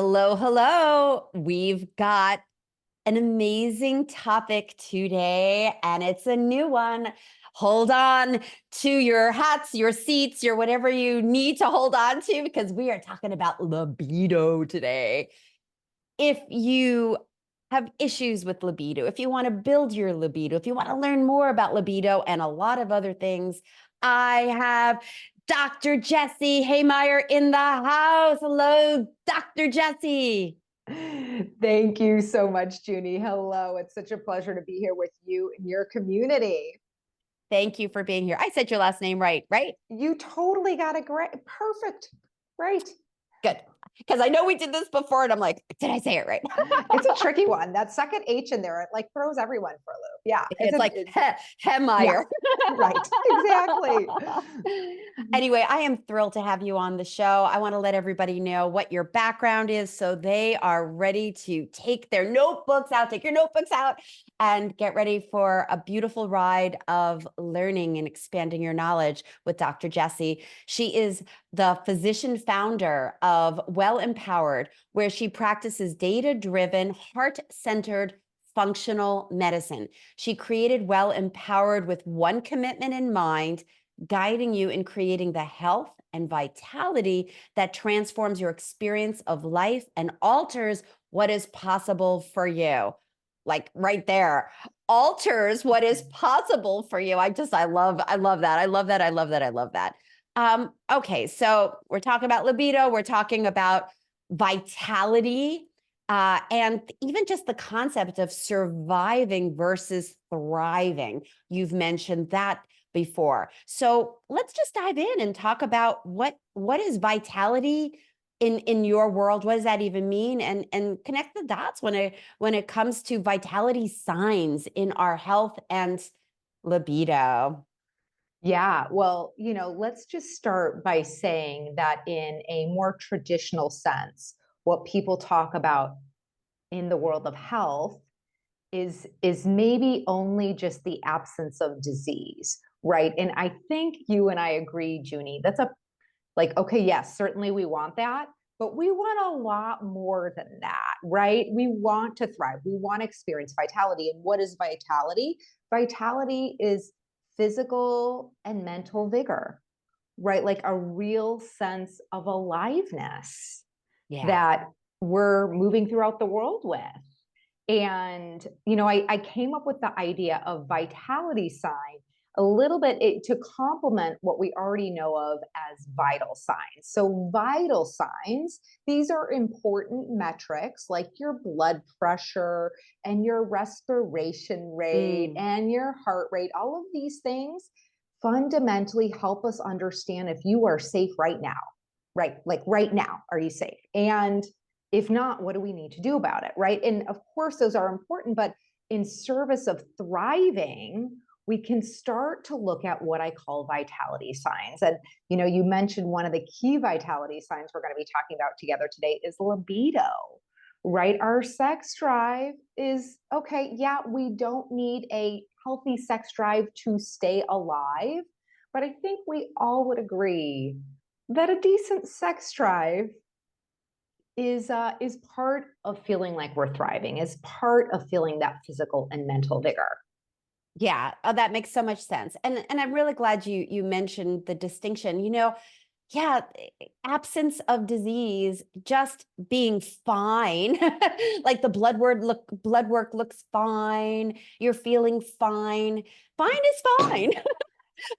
Hello, hello. We've got an amazing topic today, and it's a new one. Hold on to your hats, your seats, your whatever you need to hold on to, because we are talking about libido today. If you have issues with libido, if you want to build your libido, if you want to learn more about libido and a lot of other things, I have Dr. Jessie Hehmeyer in the house. Hello, Dr. Jessie. Thank you so much, Junie. Hello. It's such a pleasure to be here with you and your community. Thank you for being here. I said your last name right, right? You totally got it great. Perfect. Right. Good. Because I know we did this before and I'm like, did I say it right? It's a tricky one. That second H in there, it like throws everyone for a loop. Yeah. It's like Hehmeyer. Yeah, right. Exactly. Anyway, I am thrilled to have you on the show. I want to let everybody know what your background is so they are ready to take their notebooks out, take your notebooks out and get ready for a beautiful ride of learning and expanding your knowledge with Dr. Jessie. She is the physician founder of Well Empowered, where she practices data-driven, heart-centered functional medicine. She created Well Empowered with one commitment in mind, guiding you in creating the health and vitality that transforms your experience of life and alters what is possible for you. Like right there, alters what is possible for you. I love that. I love that. I love that. I love that. Okay, so we're talking about libido. We're talking about vitality, and even just the concept of surviving versus thriving. You've mentioned that before. So let's just dive in and talk about what is vitality in your world. What does that even mean? And connect the dots when it comes to vitality signs in our health and libido. Yeah. Well, let's just start by saying that in a more traditional sense, what people talk about in the world of health is maybe only just the absence of disease, right? And I think you and I agree, Junie, that's okay, yes, certainly we want that, but we want a lot more than that, right? We want to thrive. We want to experience vitality. And what is vitality? Vitality is physical and mental vigor, right? Like a real sense of aliveness Yeah. that we're moving throughout the world with. And, I came up with the idea of vitality sign a little bit to complement what we already know of as vital signs. So vital signs, these are important metrics like your blood pressure and your respiration rate and your heart rate. All of these things fundamentally help us understand if you are safe right now, right? Like right now, are you safe? And if not, what do we need to do about it, right? And of course, those are important, but in service of thriving, we can start to look at what I call vitality signs. And, you mentioned one of the key vitality signs we're going to be talking about together today is libido, right? Our sex drive is, okay, yeah, we don't need a healthy sex drive to stay alive, but I think we all would agree that a decent sex drive is part of feeling like we're thriving, is part of feeling that physical and mental vigor. Yeah, that makes so much sense. And I'm really glad you mentioned the distinction. Yeah, absence of disease, just being fine. Like the blood work looks fine. You're feeling fine. Fine is fine.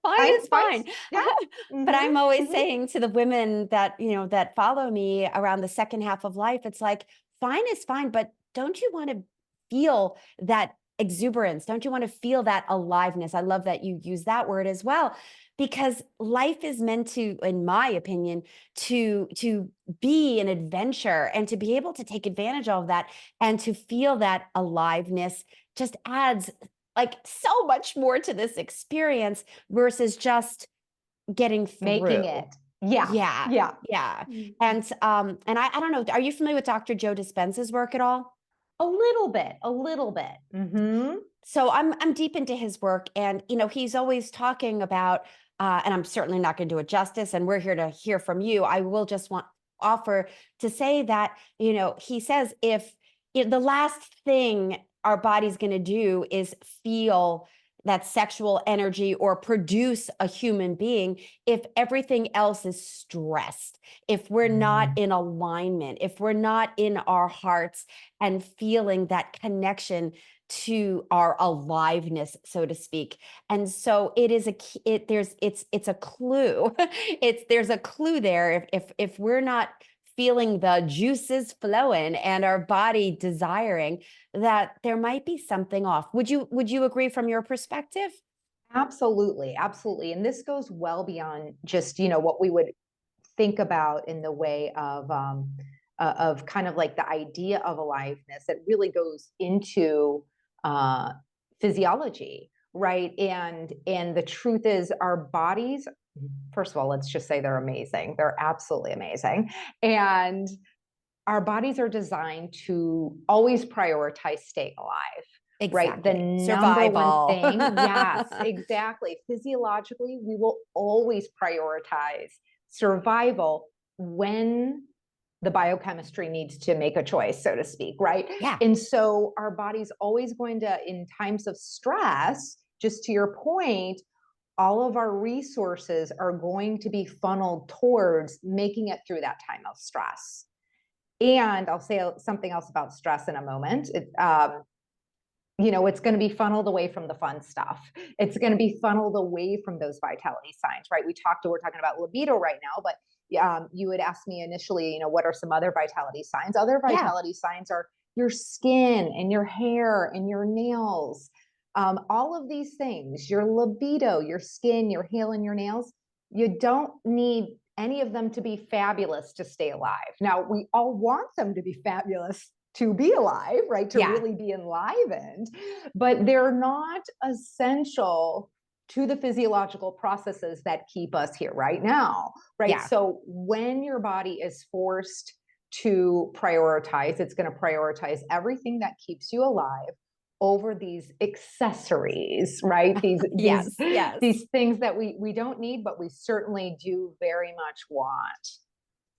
Fine is fine. Yeah. But I'm always Mm-hmm. saying to the women that, that follow me around the second half of life, it's like, fine is fine, but don't you want to feel that exuberance? Don't you want to feel that aliveness? I love that you use that word as well, because life is meant to, in my opinion, to be an adventure and to be able to take advantage of that and to feel that aliveness just adds like so much more to this experience versus just getting Making through. it. Yeah. Yeah. Yeah. Yeah. And I don't know, are you familiar with Dr. Joe Dispenza's work at all? A little bit. A little bit. Mm-hmm. So I'm deep into his work, and he's always talking about, and I'm certainly not going to do it justice, and we're here to hear from you. I will just want offer to say that, he says if the last thing our body's going to do is feel that sexual energy or produce a human being if everything else is stressed, if we're not in alignment, if we're not in our hearts and feeling that connection to our aliveness, so to speak. And so it is it's a clue. There's a clue there. If we're not feeling the juices flowing and our body desiring, that there might be something off. Would you agree from your perspective? Absolutely, absolutely. And this goes well beyond just, what we would think about in the way of kind of like the idea of aliveness. It really goes into uh, physiology, right? And the truth is, our bodies. First of all, let's just say they're amazing. They're absolutely amazing, and our bodies are designed to always prioritize staying alive. Right. The Exactly. number one Survival. thing. Yes, exactly. Physiologically, we will always prioritize survival when the biochemistry needs to make a choice, so to speak. Right. Yeah. And so our body's always going to, in times of stress, just to your point, all of our resources are going to be funneled towards making it through that time of stress. And I'll say something else about stress in a moment. It's going to be funneled away from the fun stuff. It's going to be funneled away from those vitality signs, right? We're talking about libido right now, but you had asked me initially, what are some other vitality signs? Other Yeah. vitality signs are your skin and your hair and your nails. All of these things, your libido, your skin, your hair and your nails, you don't need any of them to be fabulous to stay alive. Now, we all want them to be fabulous to be alive, right? To really be enlivened, but they're not essential to the physiological processes that keep us here right now, right? Yeah. So when your body is forced to prioritize, it's going to prioritize everything that keeps you alive over these accessories, right? Yes. Yes. These things that we don't need, but we certainly do very much want.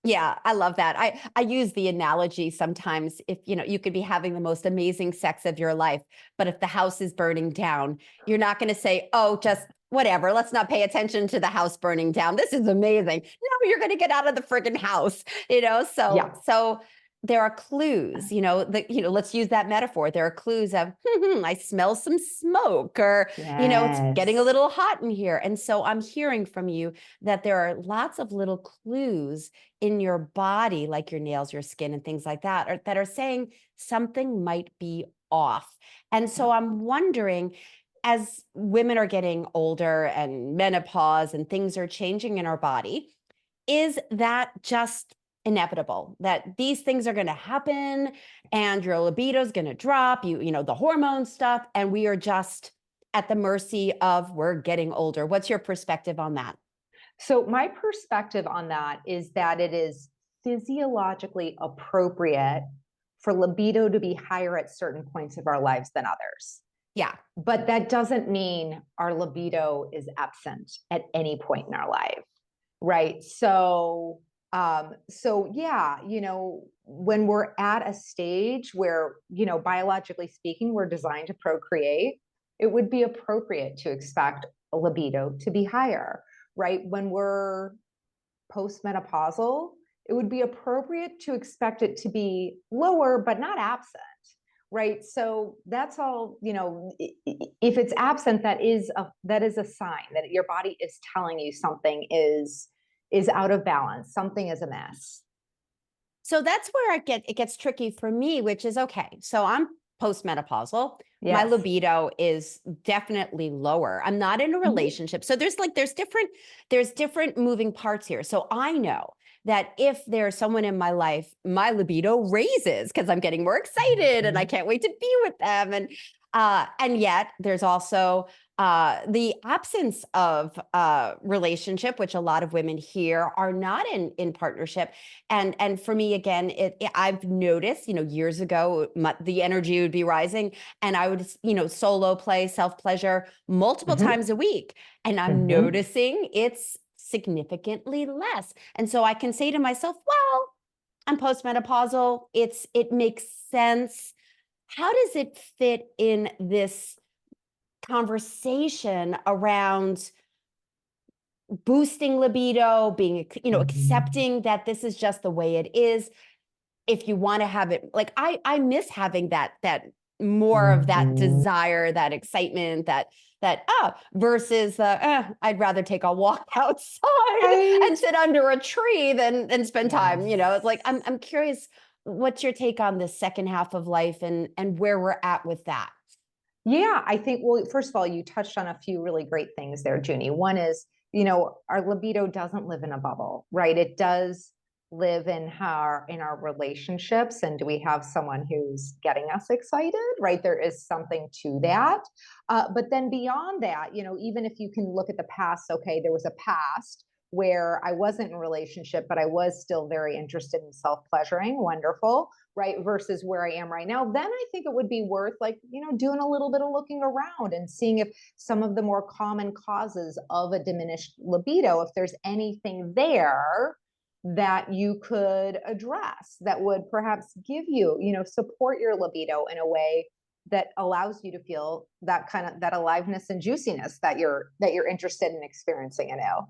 Yeah, I love that. I use the analogy sometimes, if you could be having the most amazing sex of your life, but if the house is burning down, you're not going to say, "Oh, just whatever, let's not pay attention to the house burning down. This is amazing." No, you're going to get out of the friggin' house, so Yeah. so there are clues, let's use that metaphor. There are clues of, I smell some smoke, or it's getting a Yes. little hot in here. And so I'm hearing from you that there are lots of little clues in your body, like your nails, your skin, and things like that, that are saying something might be off. And so I'm wondering, as women are getting older and menopause and things are changing in our body, is that just inevitable that these things are going to happen and your libido is going to drop, the hormone stuff, and we are just at the mercy of we're getting older? What's your perspective on that? So my perspective on that is that it is physiologically appropriate for libido to be higher at certain points of our lives than others. Yeah. But that doesn't mean our libido is absent at any point in our life, right? So yeah, when we're at a stage where, biologically speaking, we're designed to procreate, it would be appropriate to expect a libido to be higher, right? When we're postmenopausal, it would be appropriate to expect it to be lower, but not absent, right? So that's all, if it's absent, that is a sign that your body is telling you something is out of balance, something is amiss. So that's where it gets tricky for me, which is, okay, so I'm postmenopausal. My Yes. libido is definitely lower. I'm not in a relationship. So there's different moving parts here. So I know that if there's someone in my life, my libido raises because I'm getting more excited and I can't wait to be with them. And yet there's also the absence of relationship, which a lot of women here are not in partnership. And for me, again, I've noticed, years ago, the energy would be rising, and I would, solo play, self pleasure multiple Mm-hmm. times a week, and I'm Mm-hmm. noticing it's significantly less. And so I can say to myself, well, I'm postmenopausal. It makes sense. How does it fit in this conversation around boosting libido, being, Mhm. accepting that this is just the way it is? If you want to have it, like I miss having that more of that Mhm. desire, that excitement, versus I'd rather take a walk outside Right? and sit under a tree than spend time. It's like Yes. I'm curious, what's your take on the second half of life and where we're at with that? Yeah, I think, well, first of all, you touched on a few really great things there, Junie. One is, our libido doesn't live in a bubble, right? It does live in our relationships. And do we have someone who's getting us excited, right? There is something to that. But then beyond that, even if you can look at the past, okay, there was a past where I wasn't in a relationship, but I was still very interested in self-pleasuring. Wonderful, right? Versus where I am right now, then I think it would be worth, like, doing a little bit of looking around and seeing if some of the more common causes of a diminished libido, if there's anything there that you could address that would perhaps give you, support your libido in a way that allows you to feel that kind of that aliveness and juiciness that you're interested in experiencing anew.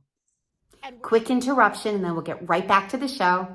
Quick interruption, and then we'll get right back to the show.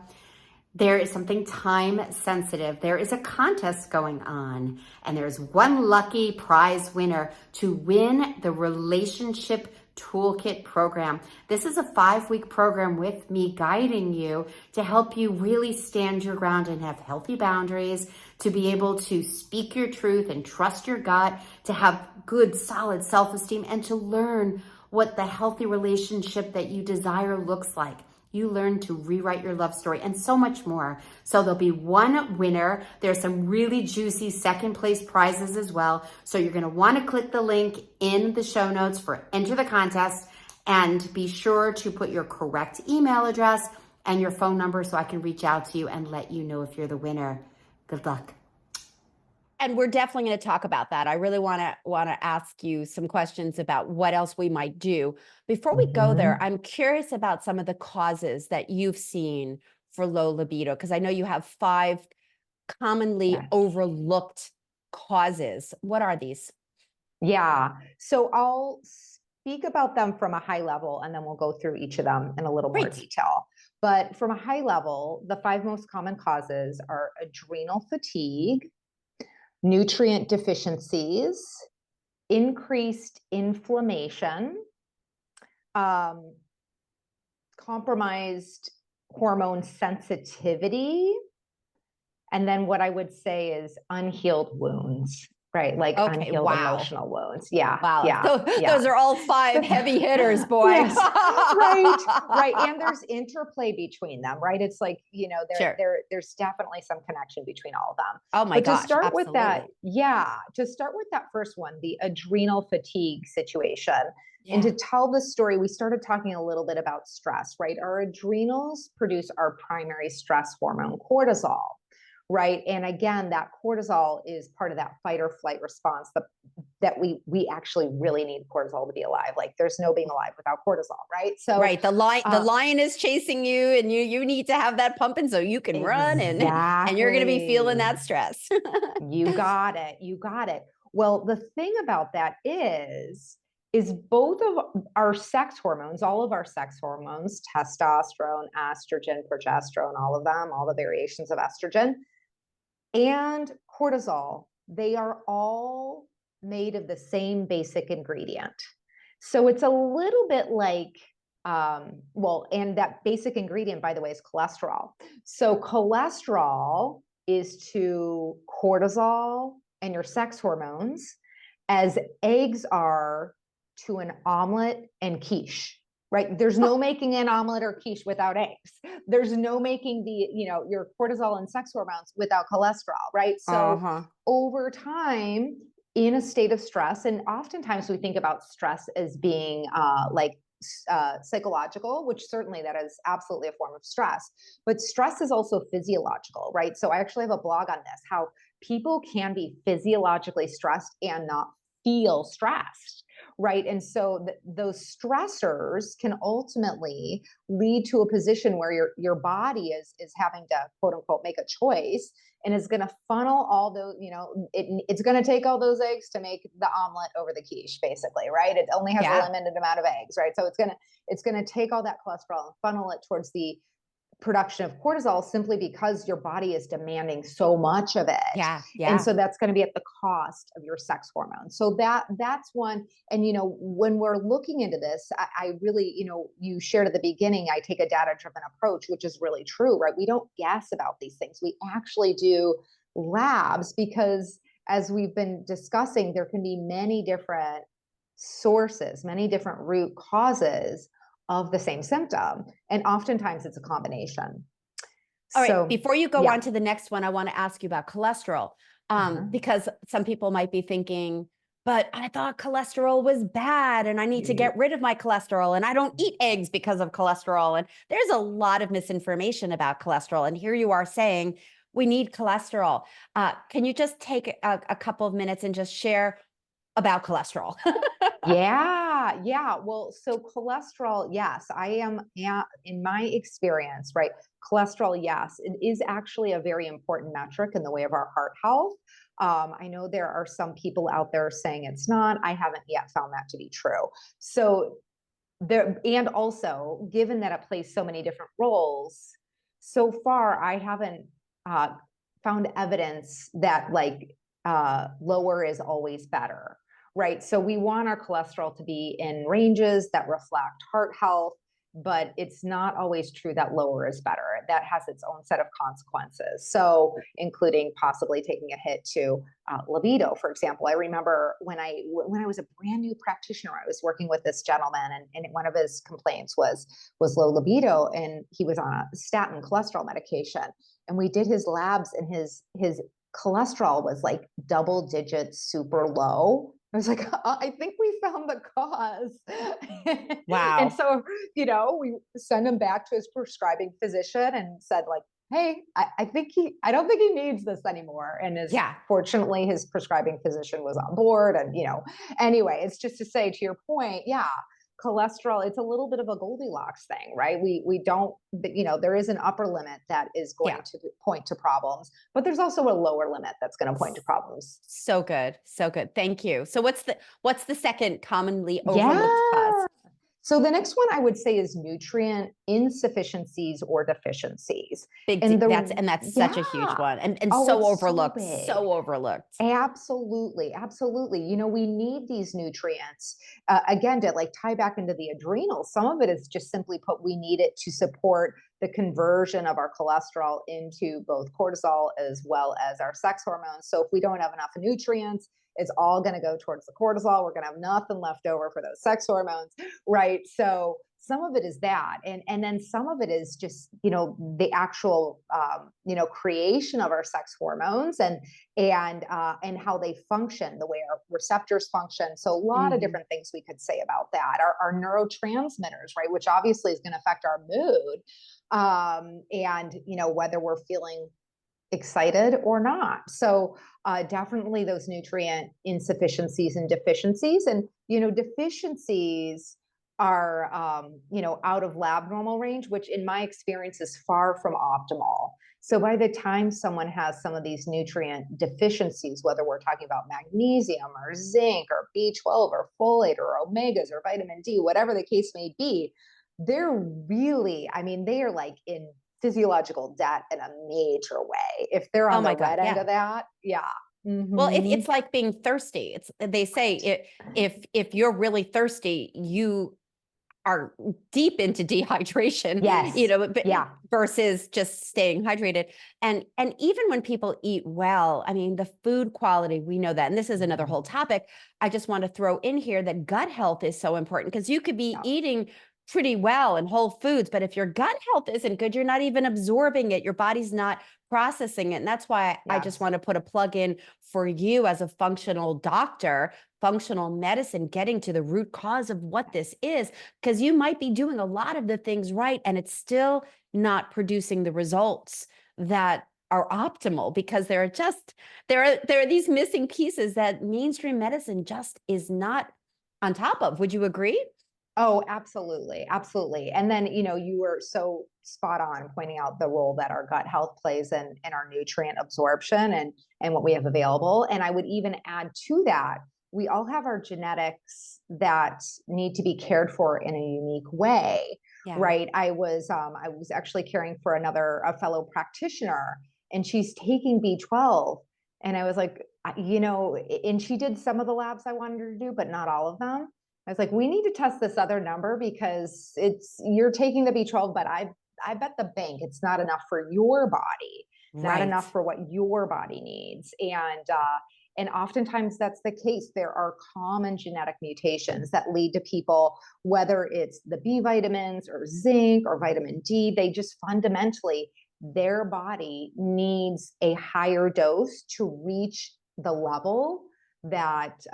There is something time sensitive. There is a contest going on, and there's one lucky prize winner to win the Relationship Toolkit program. This is a 5-week program with me guiding you to help you really stand your ground and have healthy boundaries, to be able to speak your truth and trust your gut, to have good, solid self-esteem, and to learn what the healthy relationship that you desire looks like. You learn to rewrite your love story and so much more. So there'll be one winner. There's some really juicy second place prizes as well. So you're going to want to click the link in the show notes for enter the contest, and be sure to put your correct email address and your phone number so I can reach out to you and let you know if you're the winner. Good luck. And we're definitely going to talk about that. I really want to ask you some questions about what else we might do. Before we go there, Mhm. I'm curious about some of the causes that you've seen for low libido, because I know you have 5 commonly Yes. overlooked causes. What are these? Yeah. So I'll speak about them from a high level, and then we'll go through each of them in a little more Great. detail. But from a high level, the 5 most common causes are adrenal fatigue, nutrient deficiencies, increased inflammation, um, compromised hormone sensitivity, and then what I would say is unhealed wounds, right? Like Okay. unhealed Wow. emotional wounds. Yeah, Wow. yeah, So yeah. those are all 5 heavy hitters, boy. Yes, right, right. And there's interplay between them, right? It's like, Sure. there's definitely some connection between all of them. Oh my But to gosh. start with that, Absolutely. yeah, to start with that first one, the adrenal fatigue situation. And Yeah. to tell the story, we started talking a little bit about stress, right? Our adrenals produce our primary stress hormone, cortisol, right? And again, that cortisol is part of that fight or flight response that we actually really need cortisol to be alive. Like, there's no being alive without cortisol, right? So Right. The uh, lion is chasing you, and you need to have that pumping so you can run, and you're going to be feeling exactly. that stress. You got it. You got it. Well, the thing about that is both of our sex hormones, all of our sex hormones, testosterone, estrogen, progesterone, all of them, all the variations of estrogen, and cortisol, they are all made of the same basic ingredient. So it's a little bit like, well, and that basic ingredient, by the way, is cholesterol. So cholesterol is to cortisol and your sex hormones as eggs are to an omelet and quiche, right? There's no making an omelet or quiche without eggs. There's no making your cortisol and sex hormones without cholesterol, right? So Uh-huh. over time, in a state of stress, and oftentimes we think about stress as being psychological, which certainly that is absolutely a form of stress, but stress is also physiological, right? So I actually have a blog on this, how people can be physiologically stressed and not feel stressed, right? And so those stressors can ultimately lead to a position where your body is having to quote unquote make a choice, and is going to funnel all those, it's going to take all those eggs to make the omelet over the quiche, basically, right? It only has a Yeah. limited amount of eggs, right? So it's going to take all that cholesterol and funnel it towards the production of cortisol, simply because your body is demanding so much of it. Yeah. And Yeah. so that's going to be at the cost of your sex hormones. So that's one. And when we're looking into this, I really, you shared at the beginning, I take a data driven approach, which is really true, right? We don't guess about these things. We actually do labs, because as we've been discussing, there can be many different sources, many different root causes of the same symptom. And oftentimes it's a combination. All right. So, Before you go yeah. on to the next one, I want to ask you about cholesterol, because some people might be thinking, but I thought cholesterol was bad and I need to get rid of my cholesterol, and I don't eat eggs because of cholesterol. And there's a lot of misinformation about cholesterol. And here you are saying we need cholesterol. Can you just take a couple of minutes and just share about cholesterol? Yeah. Well, so cholesterol, yes, in my experience, right? Cholesterol, yes, it is actually a very important metric in the way of our heart health. I know there are some people out there saying it's not. I haven't yet found that to be true. So and also, given that it plays so many different roles, so far I haven't uh, found evidence that lower is always better, right? So we want our cholesterol to be in ranges that reflect heart health, but it's not always true that lower is better. That has its own set of consequences. So, including possibly taking a hit to libido, for example. I remember when I was a brand new practitioner, I was working with this gentleman, and one of his complaints was low libido, and he was on a statin cholesterol medication. And we did his labs, and his cholesterol was like double digits, super low. I was like, I think we found the cause. Wow. And so, we send him back to his prescribing physician and said, like, hey, I don't think he needs this anymore. And fortunately, his prescribing physician was on board. And, anyway, it's just to say, to your point, yeah, cholesterol, it's a little bit of a Goldilocks thing, right? We don't, there is an upper limit that is going to point to problems, but there's also a lower limit that's going to point to problems. So good. So good. Thank you. So what's the second commonly overlooked cause? So the next one I would say is nutrient insufficiencies or deficiencies. That's such a huge one, and so overlooked, so overlooked. Absolutely. We need these nutrients again to tie back into the adrenals. Some of it is just simply put, we need it to support the conversion of our cholesterol into both cortisol as well as our sex hormones. So if we don't have enough nutrients, it's all going to go towards the cortisol. We're going to have nothing left over for those sex hormones, right? So some of it is that, and then some of it is just the actual creation of our sex hormones and how they function, the way our receptors function. So a lot of different things we could say about that. Our neurotransmitters, right, which obviously is going to affect our mood, and whether we're feeling excited or not. So definitely those nutrient insufficiencies and deficiencies. And deficiencies are out of lab normal range, which in my experience is far from optimal. So by the time someone has some of these nutrient deficiencies, whether we're talking about magnesium or zinc or B12 or folate or omegas or vitamin D, whatever the case may be, they're really, they are like in physiological debt in a major way. If they're on the red end of that, Well, it's like being thirsty. They say if you're really thirsty, you are deep into dehydration, versus just staying hydrated. And even when people eat well, the food quality, we know that. And this is another whole topic. I just want to throw in here that gut health is so important, because you could be eating pretty well and whole foods, but if your gut health isn't good, you're not even absorbing it. Your body's not processing it. And that's why I just want to put a plug in for you as a functional doctor, functional medicine, getting to the root cause of what this is, because you might be doing a lot of the things right, and it's still not producing the results that are optimal, because there are these missing pieces that mainstream medicine just is not on top of. Would you agree? Oh, absolutely. Absolutely. And then, you were so spot on pointing out the role that our gut health plays in our nutrient absorption and what we have available. And I would even add to that, we all have our genetics that need to be cared for in a unique way, Yeah. right? I was actually caring for a fellow practitioner, and she's taking B12. And I was like, and she did some of the labs I wanted her to do, but not all of them. I was like, we need to test this other number, because you're taking the B12, but I bet the bank it's not enough for your body, not Right. enough for what your body needs. And oftentimes that's the case. There are common genetic mutations that lead to people, whether it's the B vitamins or zinc or vitamin D, they just fundamentally, their body needs a higher dose to reach the level that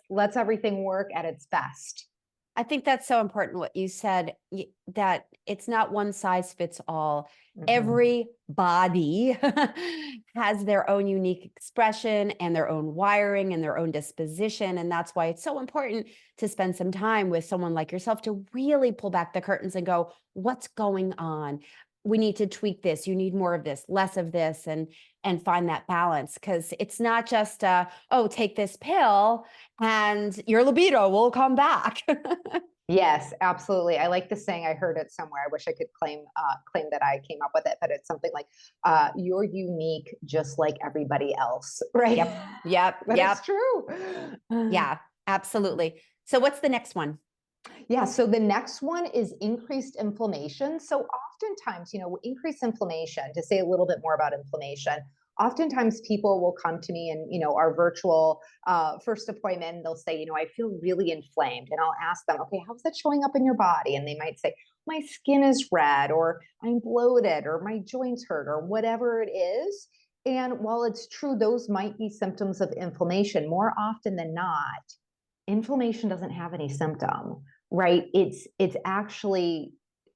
lets everything work at its best. I think that's so important what you said, that it's not one size fits all. Mhm. Every body has their own unique expression and their own wiring and their own disposition. And that's why it's so important to spend some time with someone like yourself to really pull back the curtains and go, what's going on? We need to tweak this. You need more of this, less of this, and find that balance. Because it's not just, oh, take this pill and your libido will come back. Yes, absolutely. I like the saying. I heard it somewhere. I wish I could claim that I came up with it, but it's something like, "You're unique, just like everybody else." Right? Yep. Yep. But it's Yep. true. Yeah, absolutely. So what's the next one? Yeah, so the next one is increased inflammation. So oftentimes, increased inflammation, to say a little bit more about inflammation, oftentimes people will come to me and, our virtual first appointment, they'll say, I feel really inflamed. And I'll ask them, okay, how's that showing up in your body? And they might say, my skin is red, or I'm bloated, or my joints hurt, or whatever it is. And while it's true, those might be symptoms of inflammation, more often than not, inflammation doesn't have any symptom, right? It's actually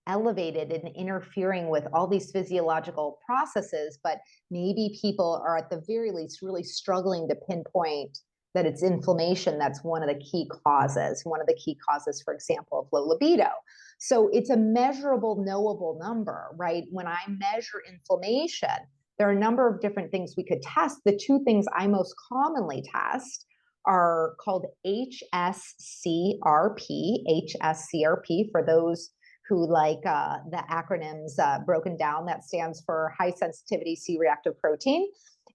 elevated and interfering with all these physiological processes, but maybe people are at the very least really struggling to pinpoint that it's inflammation that's one of the key causes, for example, of low libido. So it's a measurable, knowable number, right? When I measure inflammation, there are a number of different things we could test. The two things I most commonly test are called HSCRP, HSCRP, for those who like the acronyms broken down. That stands for high sensitivity C-reactive protein.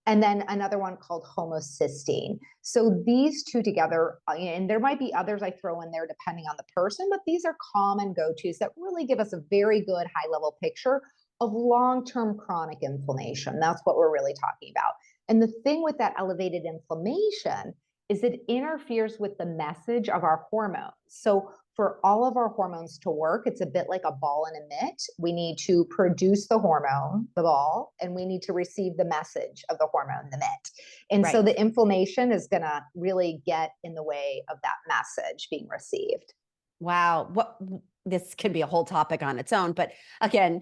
And then another one called homocysteine. So these two together, and there might be others I throw in there depending on the person, but these are common go-tos that really give us a very good high-level picture of long-term chronic inflammation. That's what we're really talking about. And the thing with that elevated inflammation is it interferes with the message of our hormones. So for all of our hormones to work, it's a bit like a ball and a mitt. We need to produce the hormone, the ball, and we need to receive the message of the hormone, the mitt. And so the inflammation is going to really get in the way of that message being received. Wow. This could be a whole topic on its own, but again,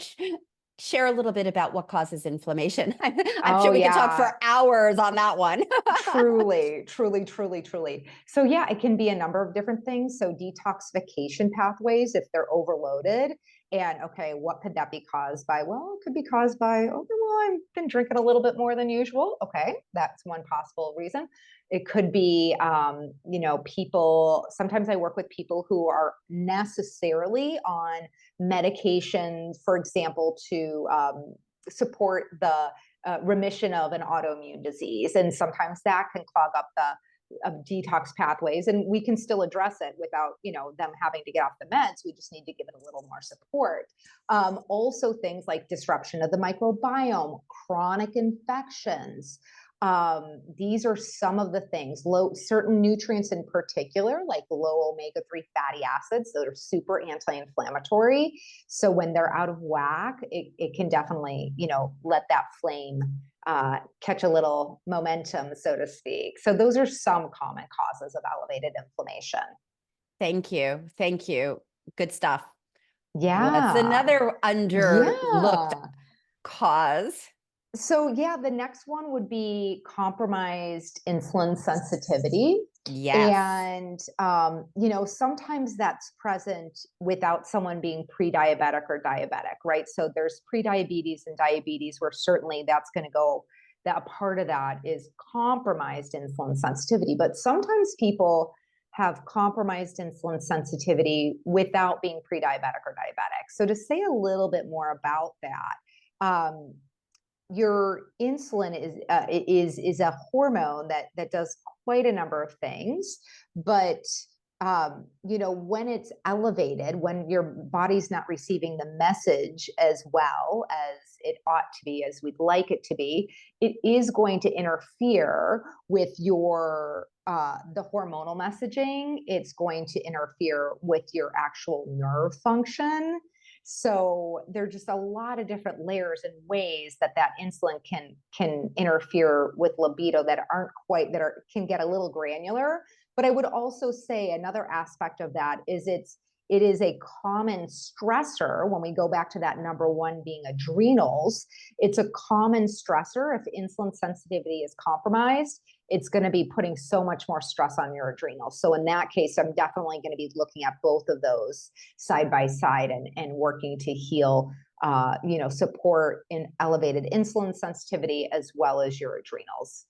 share a little bit about what causes inflammation. I'm sure Oh, we could talk yeah. for hours on that one. Truly, truly, truly, truly. So yeah, it can be a number of different things. So detoxification pathways, if they're overloaded. And okay, what could that be caused by? Well, it could be caused by, okay, well, I've been drinking a little bit more than usual. Okay, that's one possible reason. It could be, people, sometimes I work with people who are necessarily on medication, for example, to support the remission of an autoimmune disease. And sometimes that can clog up the detox pathways, and we can still address it without them having to get off the meds. We just need to give it a little more support. Also things like disruption of the microbiome, chronic infections. These are some of the things. Certain nutrients in particular, like low omega-3 fatty acids, that are super anti-inflammatory. So when they're out of whack, it can definitely let that flame catch a little momentum, so to speak. So those are some common causes of elevated inflammation. Thank you. Thank you. Good stuff. What's Yeah. another underlooked Yeah. cause. So yeah, the next one would be compromised insulin sensitivity. Yes. And sometimes that's present without someone being pre-diabetic or diabetic, right? So there's pre-diabetes and diabetes, where certainly that's going to go, that part of that is compromised insulin sensitivity. But sometimes people have compromised insulin sensitivity without being pre-diabetic or diabetic. So to say a little bit more about that, your insulin is a hormone that does quite a number of things, but when it's elevated, when your body's not receiving the message as well as it ought to be, as we'd like it to be, it is going to interfere with your the hormonal messaging. It's going to interfere with your actual nerve function. So there are just a lot of different layers and ways that insulin can interfere with libido that aren't quite, can get a little granular. But I would also say another aspect of that is it is a common stressor. When we go back to that number one being adrenals, it's a common stressor. If insulin sensitivity is compromised, it's going to be putting so much more stress on your adrenals. So in that case, I'm definitely going to be looking at both of those side by side and working to heal, support in elevated insulin sensitivity as well as your adrenals.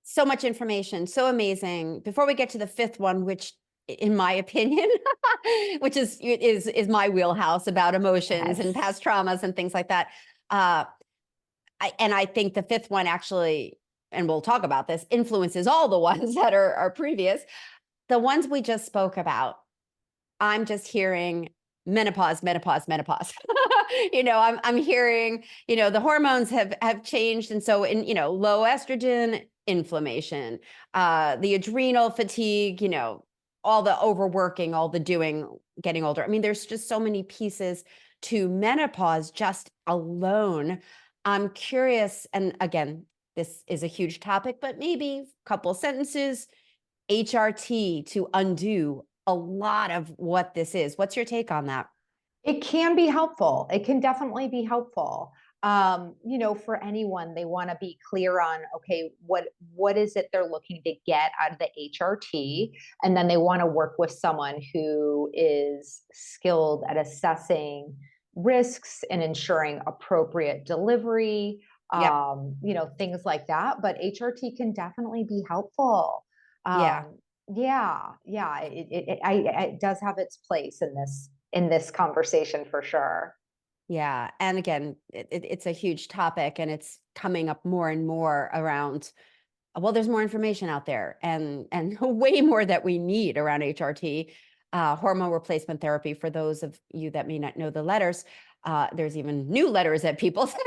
So much information, so amazing. Before we get to the fifth one, which in my opinion, which is my wheelhouse about emotions and Yes. past traumas and things like that. I think the fifth one actually, and we'll talk about this, influences all the ones that are previous. The ones we just spoke about, I'm just hearing menopause, menopause, menopause. I'm hearing, the hormones have changed. And so low estrogen, inflammation, the adrenal fatigue, all the overworking, all the doing, getting older. I mean, there's just so many pieces to menopause just alone. I'm curious, and again, this is a huge topic, but maybe a couple sentences, HRT to undo a lot of what this is. What's your take on that? It can be helpful. It can definitely be helpful. For anyone, they want to be clear on, okay, what is it they're looking to get out of the HRT? And then they want to work with someone who is skilled at assessing risks and ensuring appropriate delivery, Yep. things like that. But HRT can definitely be helpful. Yeah. Yeah, it does have its place in this conversation for sure. Yeah. And again, it's a huge topic and it's coming up more and more around, well, there's more information out there and way more that we need around HRT, hormone replacement therapy. For those of you that may not know the letters, there's even new letters that people say,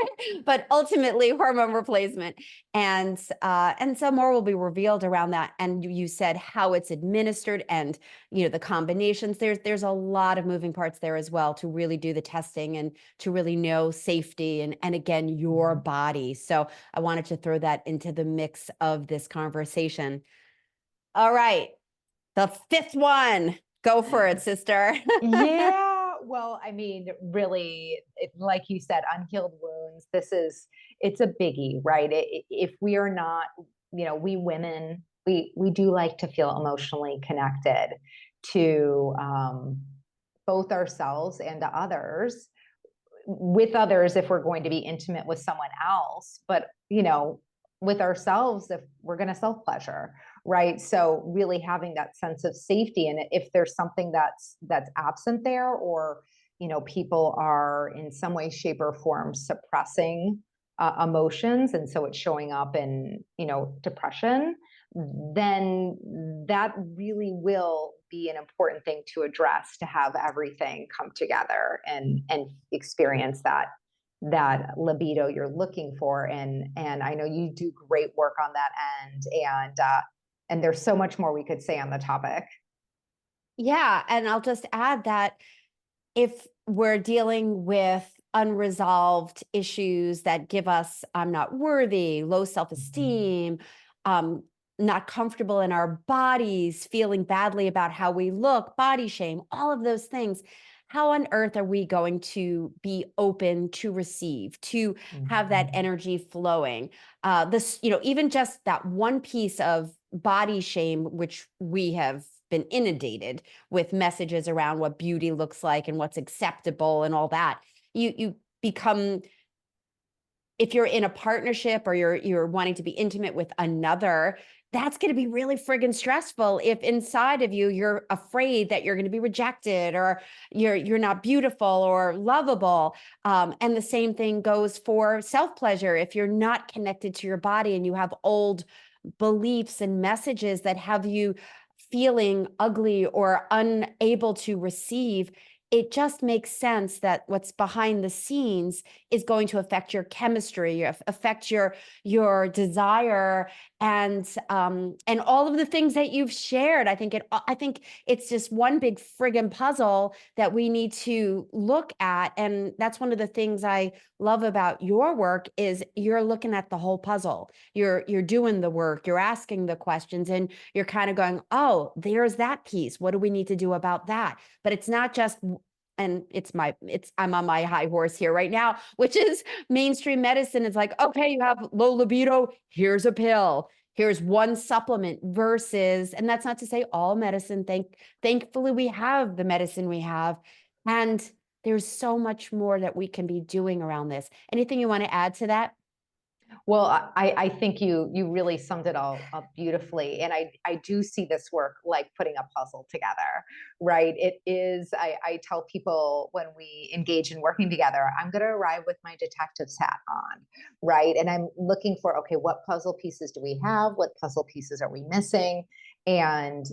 but ultimately hormone replacement, and some more will be revealed around that. And you said how it's administered, and the combinations. There's a lot of moving parts there as well to really do the testing and to really know safety and again your body. So I wanted to throw that into the mix of this conversation. All right, the fifth one. Go for it, sister. Yeah, well, I mean, really, like you said, unhealed wounds. It's a biggie, right? If we are not, we women, we do like to feel emotionally connected to both ourselves and to others, with others if we're going to be intimate with someone else, but with ourselves if we're going to self pleasure, right? So really having that sense of safety, and if there's something that's absent there, or people are in some way, shape, or form suppressing emotions, and so it's showing up in depression, then that really will be an important thing to address, to have everything come together and experience that libido you're looking for. And I know you do great work on that end, and there's so much more we could say on the topic. Yeah, and I'll just add that if we're dealing with unresolved issues that give us I'm not worthy, low self-esteem, um, not comfortable in our bodies, feeling badly about how we look, body shame, all of those things, how on earth are we going to be open to receive, to have that Mhm. energy flowing? This, even just that one piece of body shame, which we have been inundated with messages around what beauty looks like and what's acceptable and all that. You become, if you're in a partnership or you're wanting to be intimate with another, that's going to be really friggin' stressful if inside of you you're afraid that you're going to be rejected, or you're not beautiful or lovable. And the same thing goes for self pleasure. If you're not connected to your body and you have old beliefs and messages that have you feeling ugly or unable to receive, it just makes sense that what's behind the scenes is going to affect your chemistry, affect your desire, and all of the things that you've shared. I think it's just one big friggin' puzzle that we need to look at, and that's one of the things I love about your work is you're looking at the whole puzzle. You're doing the work, you're asking the questions, and you're kind of going, oh, there's that piece. What do we need to do about that? But it's not just, and I'm on my high horse here right now, which is mainstream medicine. It's like, okay, you have low libido, here's a pill, here's one supplement, versus, and that's not to say all medicine, thankfully we have the medicine we have, and there's so much more that we can be doing around this. Anything you want to add to that? Well, I think you really summed it all up beautifully. And I do see this work like putting a puzzle together, right? It is, I tell people when we engage in working together, I'm going to arrive with my detective's hat on, right? And I'm looking for, okay, what puzzle pieces do we have? What puzzle pieces are we missing? And,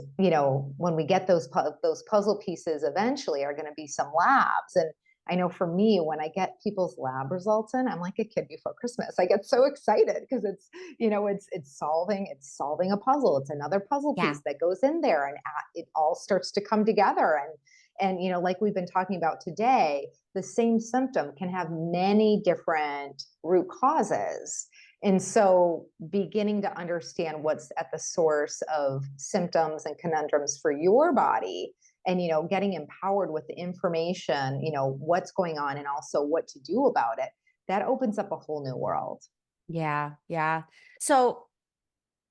when we get those puzzle pieces eventually are going to be some labs. And I know for me, when I get people's lab results in, I'm like a kid before Christmas. I get so excited because it's solving a puzzle. It's another puzzle Yeah. piece that goes in there, and it all starts to come together. And like we've been talking about today, the same symptom can have many different root causes. And so beginning to understand what's at the source of symptoms and conundrums for your body, and getting empowered with the information, what's going on and also what to do about it, that opens up a whole new world. Yeah, yeah. So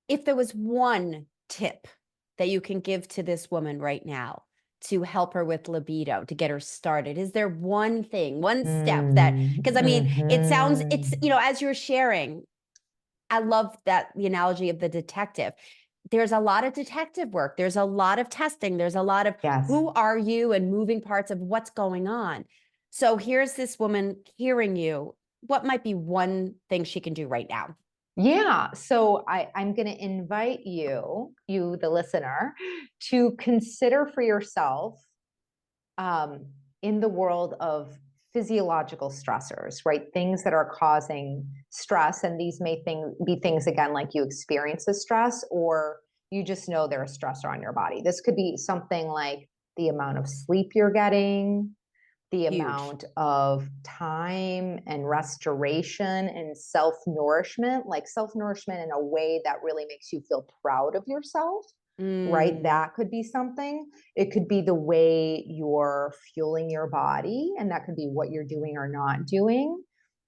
if there was one tip that you can give to this woman right now to help her with libido, to get her started, is there one thing, one step that, because I mean, it sounds, it's, Mm-hmm. as you're sharing, I love that, the analogy of the detective. There's a lot of detective work. There's a lot of testing. There's a lot of Yes. who are you and moving parts of what's going on. So here's this woman hearing you. What might be one thing she can do right now? Yeah. So I'm going to invite the listener, to consider for yourself, um, in the world of physiological stressors, right? Things that are causing stress. And these may be things, again, like you experience as stress, or you just know they're a stressor on your body. This could be something like the amount of sleep you're getting, the Huge. amount of time and restoration and self-nourishment, like self-nourishment in a way that really makes you feel proud of yourself, right? Mm, That could be something. It could be the way you're fueling your body, and that could be what you're doing or not doing.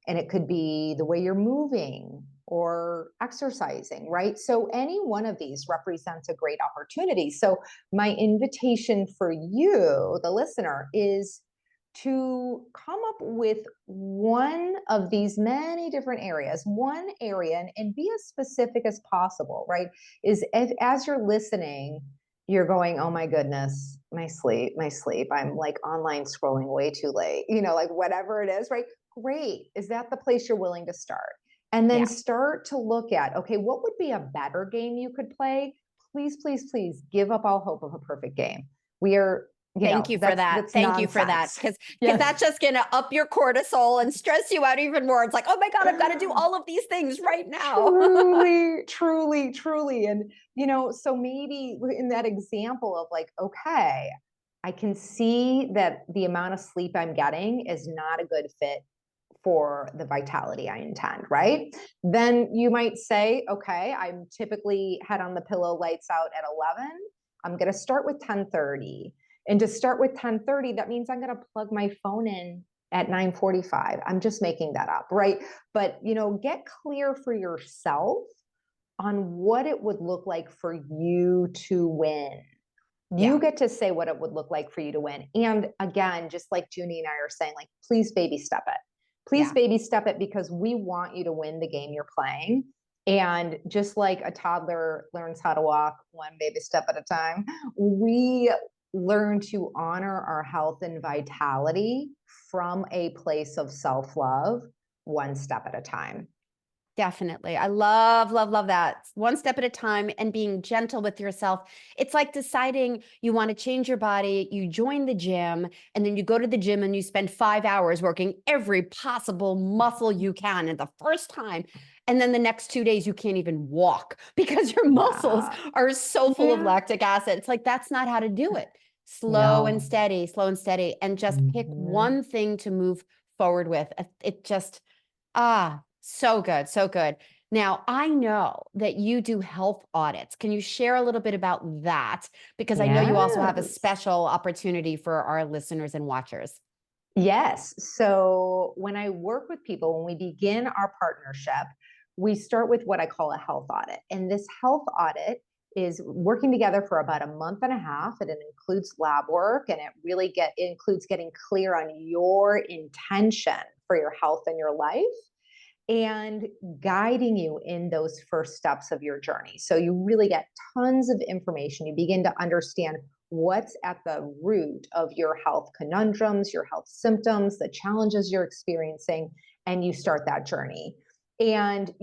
And it could be the way you're moving or exercising, right? So any one of these represents a great opportunity. So my invitation for you, the listener, is to come up with one of these many different areas, one area, and be as specific as possible, right? As you're listening, you're going, oh my goodness, my sleep. I'm like online scrolling way too late, like whatever it is, right? Great. Is that the place you're willing to start? And then yeah. start to look at, okay, what would be a better game you could play? Please, please, please give up all hope of a perfect game. We are, Thank you for that. that's Thank you for that. nonsense. Because Yes. that's just gonna up your cortisol and stress you out even more. It's like, oh my God, I've got to do all of these things right now. Truly, truly, truly. And, so maybe in that example of like, okay, I can see that the amount of sleep I'm getting is not a good fit for the vitality I intend, right? Then you might say, okay, I'm typically head on the pillow, lights out at 11. I'm going to start with 10:30. And to start with 10:30, that means I'm going to plug my phone in at 9:45. I'm just making that up, right? But, get clear for yourself on what it would look like for you to win. Yeah. You get to say what it would look like for you to win. And again, just like Junie and I are saying, like, please baby step it. Please Yeah. baby step it, because we want you to win the game you're playing. And just like a toddler learns how to walk one baby step at a time, we learn to honor our health and vitality from a place of self-love, one step at a time. Definitely. I love, love, love that. One step at a time and being gentle with yourself. It's like deciding you want to change your body, you join the gym, and then you go to the gym and you spend 5 hours working every possible muscle you can in the first time. And then the next 2 days, you can't even walk because your muscles Yeah. are so full of Yeah. lactic acid. It's like, that's not how to do it. No. Slow and steady, and just pick Mhm. one thing to move forward with. It just, so good, so good. Now, I know that you do health audits. Can you share a little bit about that? Because I know you also have a Yes. special opportunity for our listeners and watchers. Yes. So when I work with people, when we begin our partnership, we start with what I call a health audit. And this health audit is working together for about a month and a half, and it includes lab work, and it includes getting clear on your intention for your health and your life, and guiding you in those first steps of your journey. So you really get tons of information. You begin to understand what's at the root of your health conundrums, your health symptoms, the challenges you're experiencing, and you start that journey. And,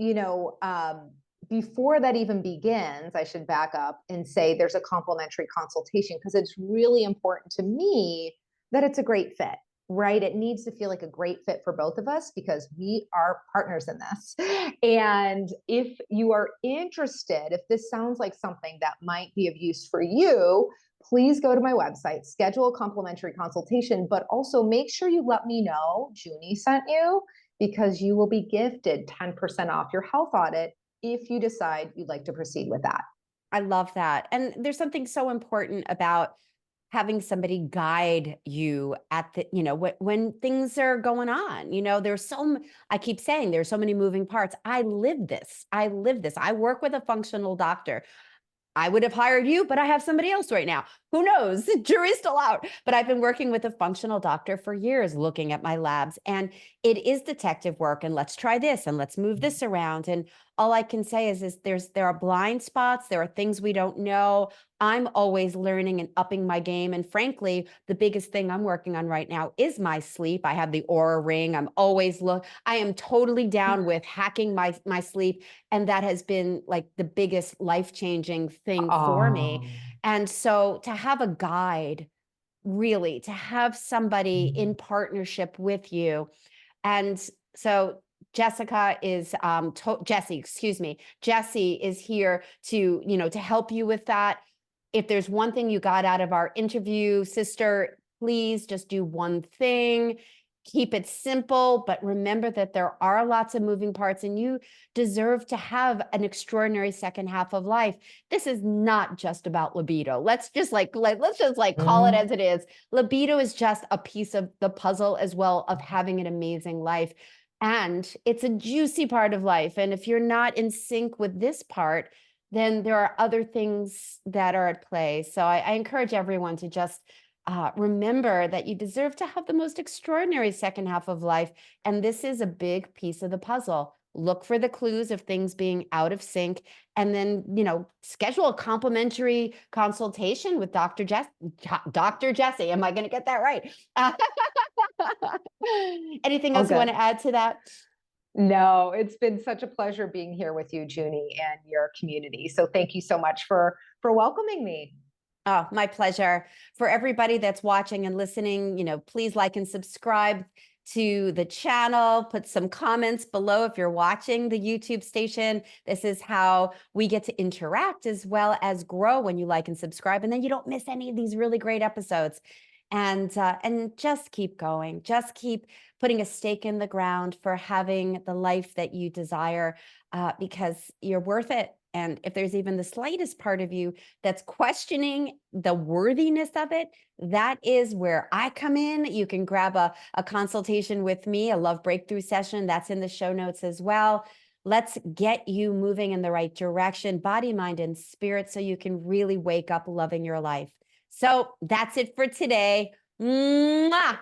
before that even begins, I should back up and say there's a complimentary consultation, because it's really important to me that it's a great fit, right? It needs to feel like a great fit for both of us, because we are partners in this. And if you are interested, if this sounds like something that might be of use for you, please go to my website, schedule a complimentary consultation, but also make sure you let me know Junie sent you, because you will be gifted 10% off your health audit if you decide you'd like to proceed with that. I love that. And there's something so important about having somebody guide you at the, when things are going on. I keep saying there's so many moving parts. I live this. I live this. I work with a functional doctor. I would have hired you, but I have somebody else right now. Who knows? The jury's still out. But I've been working with a functional doctor for years, looking at my labs, and it is detective work. And let's try this and let's move this around. And all I can say is there are blind spots. There are things we don't know. I'm always learning and upping my game. And frankly, the biggest thing I'm working on right now is my sleep. I have the Aura ring. I am totally down with hacking my sleep. And that has been like the biggest life-changing thing for me. Oh. And so to have a guide, really, to have somebody in partnership with you. And so Jessie, excuse me. Jessie is here to help you with that. If there's one thing you got out of our interview, sister, please just do one thing. Keep it simple, but remember that there are lots of moving parts and you deserve to have an extraordinary second half of life. This is not just about libido. Let's just call it as it is. Libido is just a piece of the puzzle as well of having an amazing life. And it's a juicy part of life. And if you're not in sync with this part, then there are other things that are at play. So I encourage everyone to just remember that you deserve to have the most extraordinary second half of life. And this is a big piece of the puzzle. Look for the clues of things being out of sync, and then, schedule a complimentary consultation with Dr. Jessie. Am I going to get that right? Anything All else you want good. to add to that? No, it's been such a pleasure being here with you, Junie, and your community. So thank you so much for welcoming me. Oh, my pleasure. For everybody that's watching and listening, please like and subscribe to the channel. Put some comments below if you're watching the YouTube station. This is how we get to interact as well as grow when you like and subscribe. And then you don't miss any of these really great episodes. And just keep going. Just keep putting a stake in the ground for having the life that you desire, because you're worth it. And if there's even the slightest part of you that's questioning the worthiness of it, that is where I come in. You can grab a consultation with me, a love breakthrough session. That's in the show notes as well. Let's get you moving in the right direction, body, mind, and spirit, so you can really wake up loving your life. So that's it for today. Mwah!